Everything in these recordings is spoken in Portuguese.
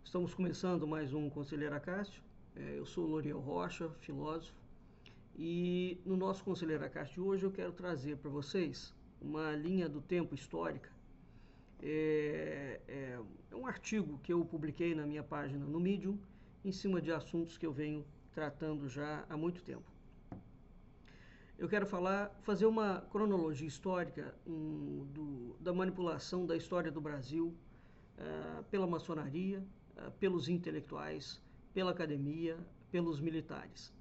Estamos começando mais um Conselheiro Acácio. Eu sou Loriel Rocha, filósofo, e no nosso Conselheiro Acácio de hoje eu quero trazer para vocês uma linha do tempo histórica. É um artigo que eu publiquei na minha página no Medium, em cima de assuntos que eu venho tratando já há muito tempo. Eu quero fazer uma cronologia histórica da manipulação da história do Brasil pela maçonaria, pelos intelectuais, pela academia, pelos militares.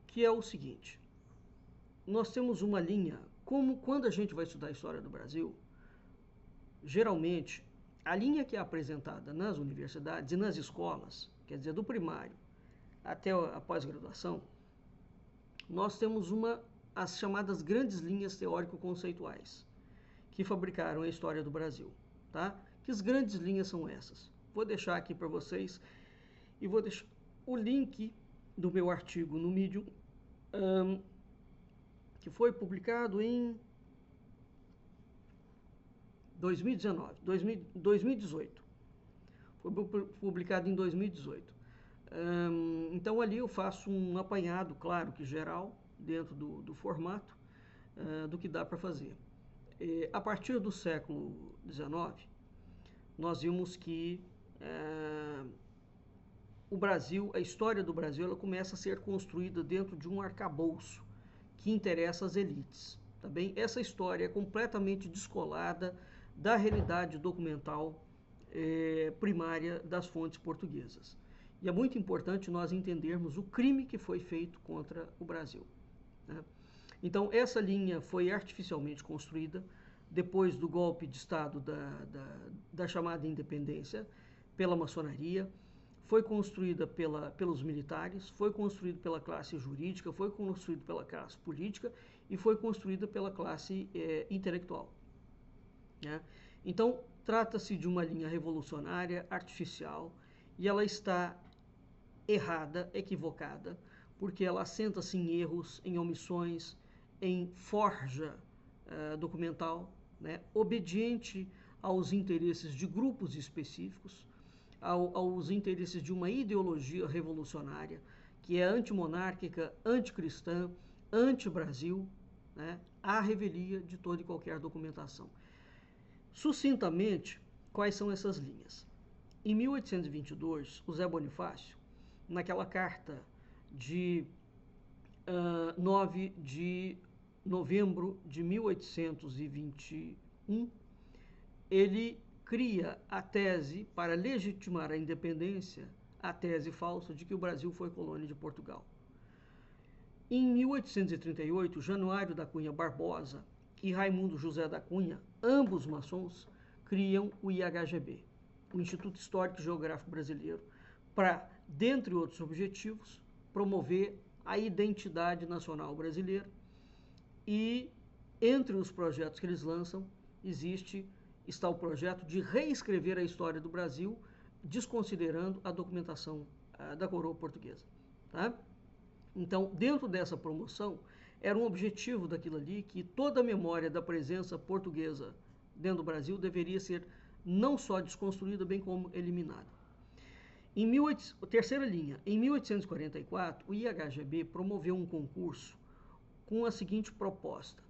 Que é o seguinte: nós temos uma linha, quando a gente vai estudar a história do Brasil, geralmente, a linha que é apresentada nas universidades e nas escolas, quer dizer, do primário até a pós-graduação, nós temos as chamadas grandes linhas teórico-conceituais, que fabricaram a história do Brasil, tá? Que as grandes linhas são essas. Vou deixar aqui para vocês e vou deixar o link do meu artigo no Medium, que foi publicado em 2018. Foi publicado em 2018. Então ali eu faço um apanhado, claro que geral, dentro do formato, do que dá para fazer. A partir do século XIX, nós vimos que o Brasil, a história do Brasil, ela começa a ser construída dentro de um arcabouço que interessa às elites. Tá bem? Essa história é completamente descolada da realidade documental primária das fontes portuguesas. E é muito importante nós entendermos o crime que foi feito contra o Brasil, né? Então, essa linha foi artificialmente construída depois do golpe de Estado da chamada independência pela maçonaria, foi construída pelos militares, foi construída pela classe jurídica, foi construída pela classe política e foi construída pela classe intelectual, né? Então, trata-se de uma linha revolucionária, artificial, e ela está errada, equivocada, porque ela assenta-se em erros, em omissões, em forja documental, né, obediente aos interesses de grupos específicos, aos interesses de uma ideologia revolucionária que é antimonárquica, anticristã, anti-Brasil, né, à revelia de toda e qualquer documentação. Sucintamente, quais são essas linhas? Em 1822, o Zé Bonifácio, naquela carta de 9 de novembro de 1821, ele cria a tese para legitimar a independência, a tese falsa de que o Brasil foi colônia de Portugal. Em 1838, Januário da Cunha Barbosa e Raimundo José da Cunha, ambos maçons, criam o IHGB, o Instituto Histórico e Geográfico Brasileiro, para, dentre outros objetivos, promover a identidade nacional brasileira. E entre os projetos que eles lançam está o projeto de reescrever a história do Brasil, desconsiderando a documentação da coroa portuguesa, tá? Então, dentro dessa promoção, era um objetivo daquilo ali que toda a memória da presença portuguesa dentro do Brasil deveria ser não só desconstruída, bem como eliminada. Terceira linha, em 1844, o IHGB promoveu um concurso com a seguinte proposta.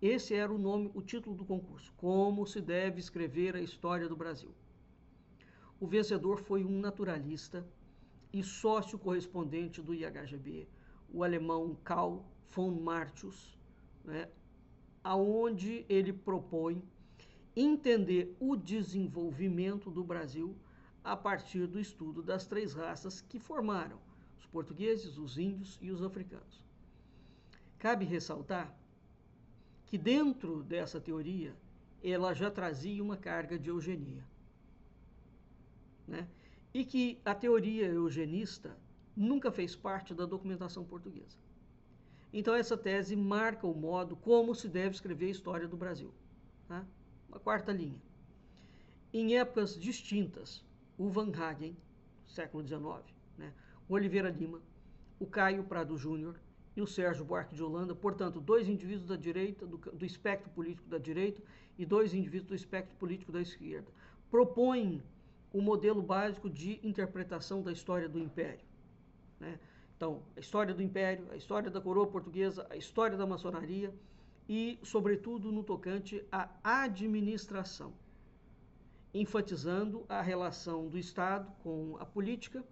Esse era o título do concurso: Como se deve escrever a história do Brasil. O vencedor foi um naturalista e sócio correspondente do IHGB, o alemão Karl von Martius, né, aonde ele propõe entender o desenvolvimento do Brasil a partir do estudo das três raças que formaram os portugueses, os índios e os africanos. Cabe ressaltar que dentro dessa teoria ela já trazia uma carga de eugenia, né? E que a teoria eugenista nunca fez parte da documentação portuguesa. Então essa tese marca o modo como se deve escrever a história do Brasil, tá? Uma quarta linha. Em épocas distintas, o Van Hagen, século XIX, né? O Oliveira Lima, o Caio Prado Júnior e o Sérgio Buarque de Holanda, portanto, dois indivíduos da direita, do espectro político da direita, e dois indivíduos do espectro político da esquerda, propõem o modelo básico de interpretação da história do Império, né? Então, a história do Império, a história da coroa portuguesa, a história da maçonaria e, sobretudo, no tocante à administração, enfatizando a relação do Estado com a política,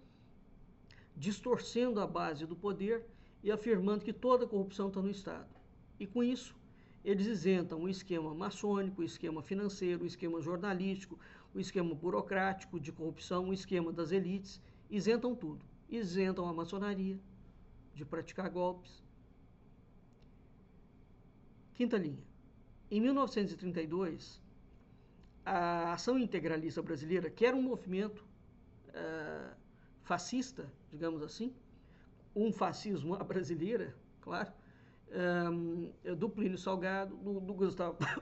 distorcendo a base do poder e afirmando que toda a corrupção está no Estado. E com isso, eles isentam o esquema maçônico, o esquema financeiro, o esquema jornalístico, o esquema burocrático de corrupção, o esquema das elites, isentam tudo. Isentam a maçonaria de praticar golpes. Quinta linha. Em 1932, a Ação Integralista Brasileira, que era um movimento fascista, digamos assim, um fascismo à brasileira, claro, do Plínio Salgado,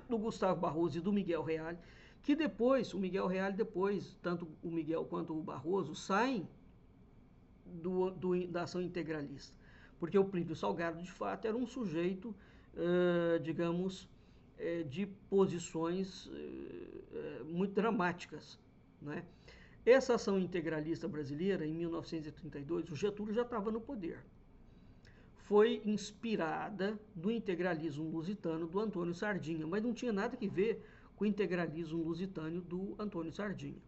do Gustavo Barroso e do Miguel Reale, que depois, o Miguel Reale depois, tanto o Miguel quanto o Barroso, saem da ação integralista, porque o Plínio Salgado, de fato, era um sujeito, digamos, de posições muito dramáticas, né? Essa ação integralista brasileira, em 1932, o Getúlio já estava no poder. Foi inspirada no integralismo lusitano do Antônio Sardinha, mas não tinha nada que ver com o integralismo lusitano do Antônio Sardinha.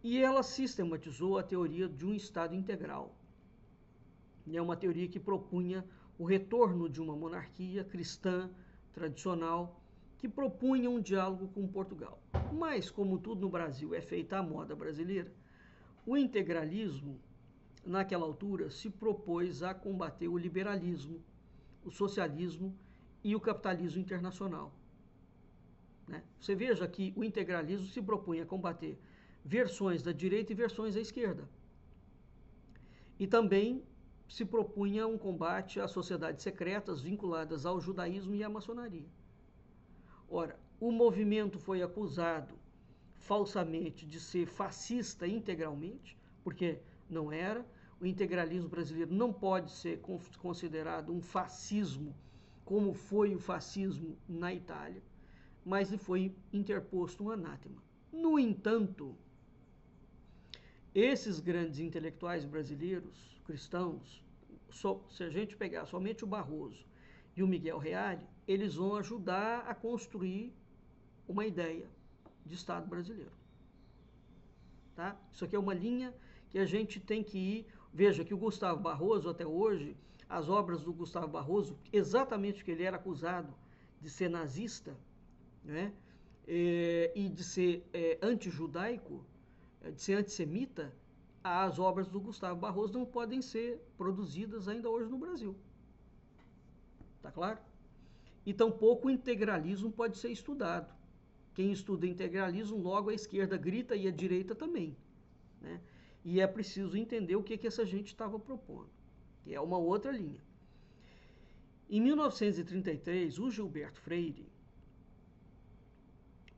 E ela sistematizou a teoria de um Estado integral. É uma teoria que propunha o retorno de uma monarquia cristã, tradicional, que propunha um diálogo com Portugal. Mas, como tudo no Brasil é feito à moda brasileira, o integralismo, naquela altura, se propôs a combater o liberalismo, o socialismo e o capitalismo internacional, né? Você veja que o integralismo se propunha a combater versões da direita e versões da esquerda. E também se propunha um combate às sociedades secretas vinculadas ao judaísmo e à maçonaria. Ora, o movimento foi acusado falsamente de ser fascista integralmente, porque não era. O integralismo brasileiro não pode ser considerado um fascismo como foi o fascismo na Itália, mas lhe foi interposto um anátema. No entanto, esses grandes intelectuais brasileiros, cristãos, se a gente pegar somente o Barroso e o Miguel Reale, eles vão ajudar a construir uma ideia de Estado brasileiro. Tá? Isso aqui é uma linha que a gente tem que ir. Veja que o Gustavo Barroso, até hoje, as obras do Gustavo Barroso, exatamente porque ele era acusado de ser nazista, né? E de ser anti-judaico, de ser antissemita, as obras do Gustavo Barroso não podem ser produzidas ainda hoje no Brasil. Tá claro? E tampouco o integralismo pode ser estudado. Quem estuda integralismo, logo a esquerda grita e a direita também, né? E é preciso entender o que essa gente estava propondo, que é uma outra linha. Em 1933, o Gilberto Freire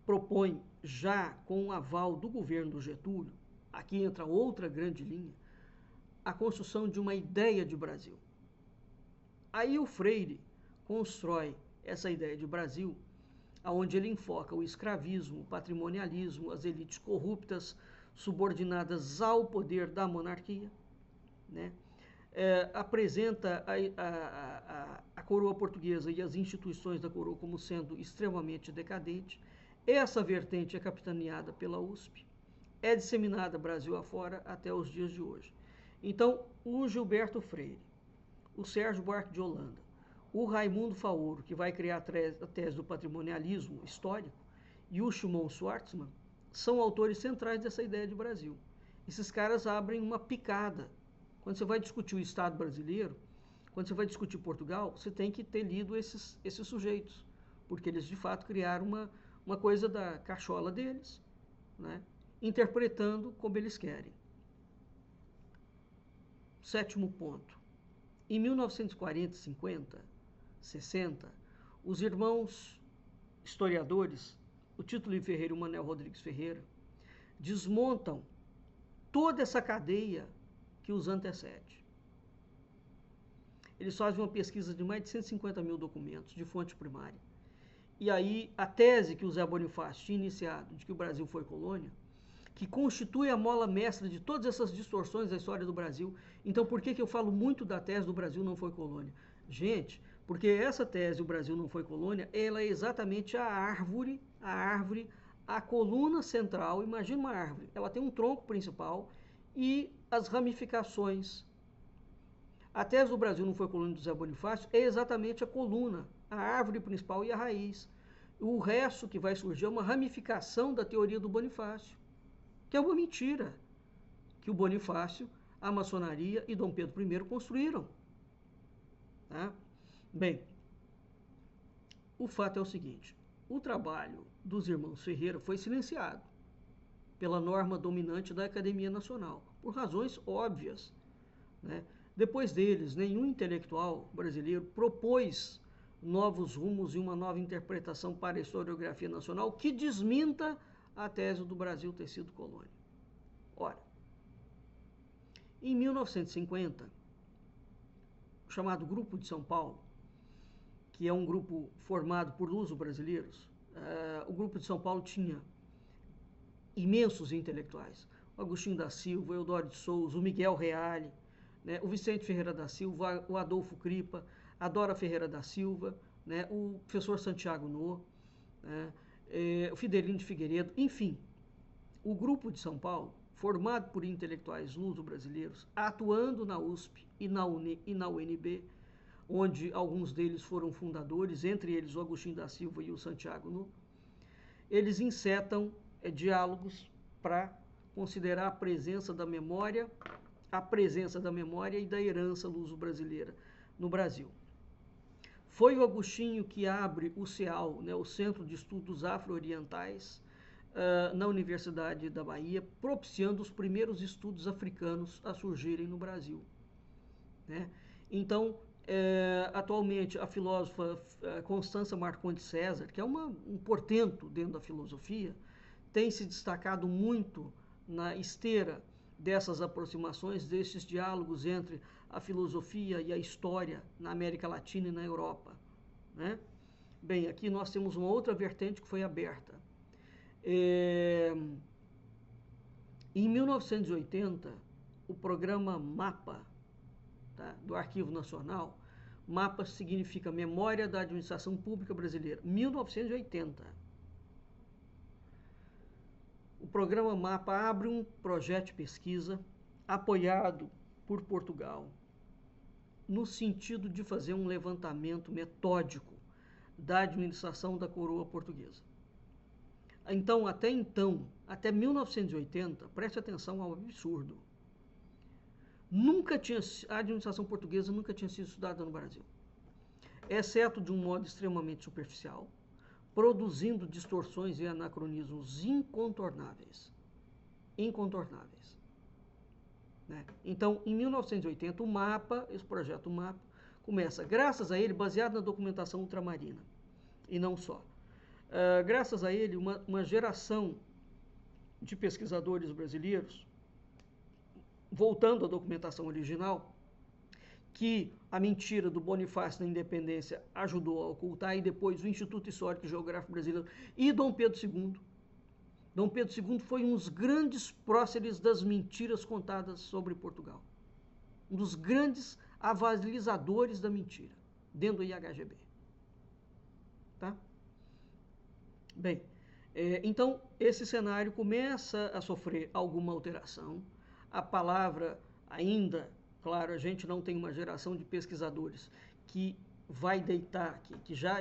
propõe, já com o aval do governo do Getúlio, aqui entra outra grande linha, a construção de uma ideia de Brasil. Aí o Freire constrói essa ideia de Brasil, onde ele enfoca o escravismo, o patrimonialismo, as elites corruptas, subordinadas ao poder da monarquia, né? Apresenta a coroa portuguesa e as instituições da coroa como sendo extremamente decadentes. Essa vertente é capitaneada pela USP, é disseminada Brasil afora até os dias de hoje. Então, o Gilberto Freire, o Sérgio Buarque de Holanda, o Raimundo Faoro, que vai criar a tese do patrimonialismo histórico, e o Shimon Schwarzman, são autores centrais dessa ideia de Brasil. Esses caras abrem uma picada. Quando você vai discutir o Estado brasileiro, quando você vai discutir Portugal, você tem que ter lido esses sujeitos, porque eles de fato criaram uma coisa da cachola deles, né? Interpretando como eles querem. Sétimo ponto. Em 1940, 50, 60, os irmãos historiadores, o Tito Livre Ferreira e o Manuel Rodrigues Ferreira, desmontam toda essa cadeia que os antecede. Eles fazem uma pesquisa de mais de 150 mil documentos de fonte primária E aí a tese que o Zé Bonifácio tinha iniciado, de que o Brasil foi colônia, que constitui a mola mestra de todas essas distorções da história do Brasil. Então, por que eu falo muito da tese do Brasil não foi colônia? Gente, porque essa tese, o Brasil não foi colônia, ela é exatamente a árvore, a coluna central. Imagina uma árvore, ela tem um tronco principal e as ramificações. A tese do Brasil não foi colônia do Zé Bonifácio é exatamente a coluna, a árvore principal e a raiz. O resto que vai surgir é uma ramificação da teoria do Bonifácio, que é uma mentira que o Bonifácio, a maçonaria e Dom Pedro I construíram. Tá? Bem, o fato é o seguinte, o trabalho dos irmãos Ferreira foi silenciado pela norma dominante da Academia Nacional, por razões óbvias, né? Depois deles, nenhum intelectual brasileiro propôs novos rumos e uma nova interpretação para a historiografia nacional que desminta a tese do Brasil ter sido colônia. Ora, em 1950, o chamado Grupo de São Paulo, que é um grupo formado por luso-brasileiros, o Grupo de São Paulo tinha imensos intelectuais. O Agostinho da Silva, o Eudório de Souza, o Miguel Reale, né, o Vicente Ferreira da Silva, o Adolfo Cripa, a Dora Ferreira da Silva, né, o professor Santiago No, né, o Fidelino de Figueiredo, enfim, o Grupo de São Paulo, formado por intelectuais luso-brasileiros, atuando na USP e na UNB, onde alguns deles foram fundadores, entre eles o Agostinho da Silva e o Santiago No, eles encetam diálogos para considerar a presença da memória e da herança luso-brasileira no Brasil. Foi o Agostinho que abre o CEAL, né, o Centro de Estudos Afro-Orientais, na Universidade da Bahia, propiciando os primeiros estudos africanos a surgirem no Brasil. Né? Então, atualmente, a filósofa Constança Marcondes César, que é um portento dentro da filosofia, tem se destacado muito na esteira dessas aproximações, desses diálogos entre a filosofia e a história na América Latina e na Europa. Né? Bem, aqui nós temos uma outra vertente que foi aberta. Em 1980, o programa MAPA, tá, do Arquivo Nacional, MAPA significa Memória da Administração Pública Brasileira, 1980. O programa MAPA abre um projeto de pesquisa apoiado por Portugal, no sentido de fazer um levantamento metódico da administração da coroa portuguesa. Então, até 1980, preste atenção ao absurdo, a administração portuguesa nunca tinha sido estudada no Brasil, exceto de um modo extremamente superficial, produzindo distorções e anacronismos incontornáveis. Né? Então, em 1980, esse projeto MAPA, começa, graças a ele, baseado na documentação ultramarina, e não só. Graças a ele, uma geração de pesquisadores brasileiros, voltando à documentação original, que a mentira do Bonifácio na independência ajudou a ocultar, e depois o Instituto Histórico e Geográfico Brasileiro e Dom Pedro II. Dom Pedro II foi um dos grandes próceres das mentiras contadas sobre Portugal. Um dos grandes avalizadores da mentira, dentro do IHGB. Tá? Bem, então esse cenário começa a sofrer alguma alteração. A palavra ainda, claro, a gente não tem uma geração de pesquisadores que vai deitar, que já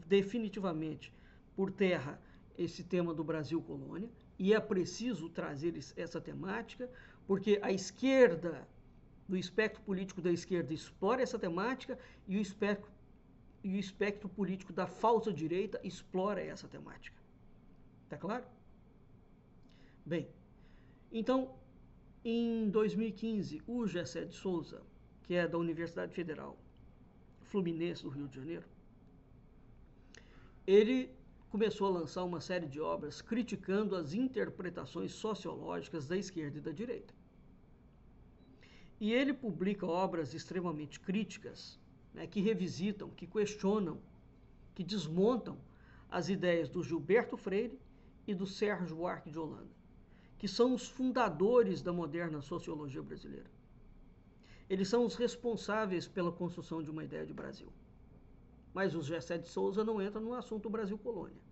definitivamente por terra esse tema do Brasil colônia, e é preciso trazer essa temática, porque a esquerda, do espectro político da esquerda, explora essa temática, e o espectro político da falsa direita explora essa temática. Tá claro? Bem, então, em 2015, o Gessé de Souza, que é da Universidade Federal Fluminense do Rio de Janeiro, ele começou a lançar uma série de obras criticando as interpretações sociológicas da esquerda e da direita. E ele publica obras extremamente críticas, né, que revisitam, que questionam, que desmontam as ideias do Gilberto Freire e do Sérgio Buarque de Holanda, que são os fundadores da moderna sociologia brasileira. Eles são os responsáveis pela construção de uma ideia de Brasil. Mas o Gessé de Souza não entra no assunto Brasil-Colônia.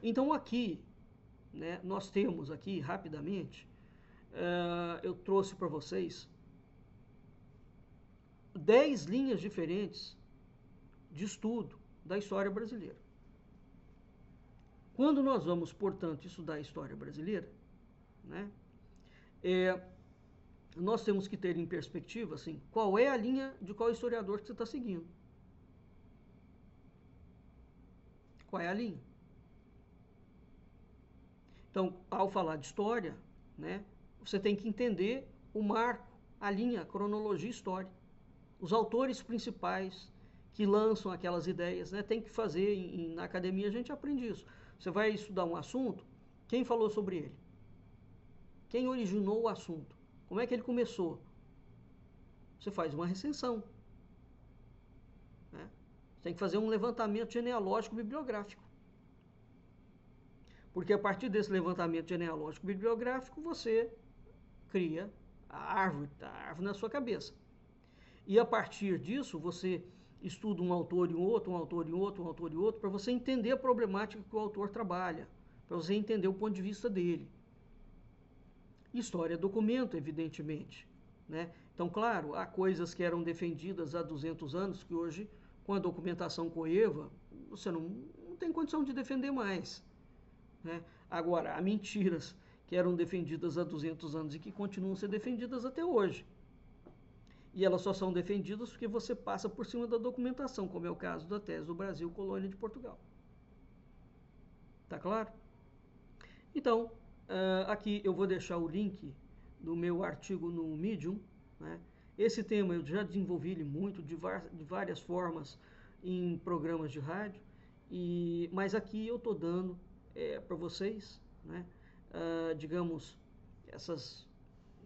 Então aqui, né, nós temos aqui, rapidamente, eu trouxe para vocês 10 linhas diferentes de estudo da história brasileira. Quando nós vamos, portanto, estudar a história brasileira, né, nós temos que ter em perspectiva, assim, qual é a linha de qual historiador que você está seguindo. Qual é a linha? Então, ao falar de história, né, você tem que entender o marco, a linha, a cronologia histórica. Os autores principais que lançam aquelas ideias, né, tem que fazer, na academia a gente aprende isso. Você vai estudar um assunto, quem falou sobre ele? Quem originou o assunto? Como é que ele começou? Você faz uma recensão. Né? Você tem que fazer um levantamento genealógico bibliográfico. Porque a partir desse levantamento genealógico bibliográfico, você cria a árvore na sua cabeça. E a partir disso, você estuda um autor e outro, um autor e outro, um autor e outro, para você entender a problemática que o autor trabalha, para você entender o ponto de vista dele. História é documento, evidentemente. Né? Então, claro, há coisas que eram defendidas há 200 anos que hoje, com a documentação coeva, você não tem condição de defender mais. Né? Agora, há mentiras que eram defendidas há 200 anos e que continuam a ser defendidas até hoje. E elas só são defendidas porque você passa por cima da documentação, como é o caso da tese do Brasil, colônia de Portugal. Tá claro? Então, aqui eu vou deixar o link do meu artigo no Medium. Né? Esse tema eu já desenvolvi ele muito, de várias formas, em programas de rádio, mas aqui eu estou dando para vocês, né? Digamos, essas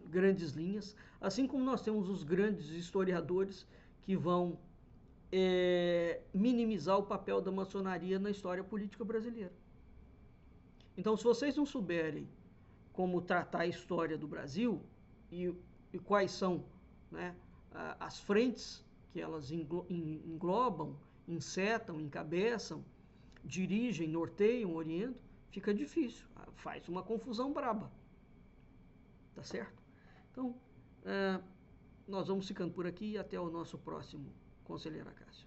grandes linhas, assim como nós temos os grandes historiadores que vão minimizar o papel da maçonaria na história política brasileira. Então, se vocês não souberem como tratar a história do Brasil e quais são, né, as frentes que elas englobam, encetam, encabeçam, dirigem, norteiam, orientam, fica difícil, faz uma confusão braba. Tá certo? Então, nós vamos ficando por aqui e até o nosso próximo Conselheiro Acácio.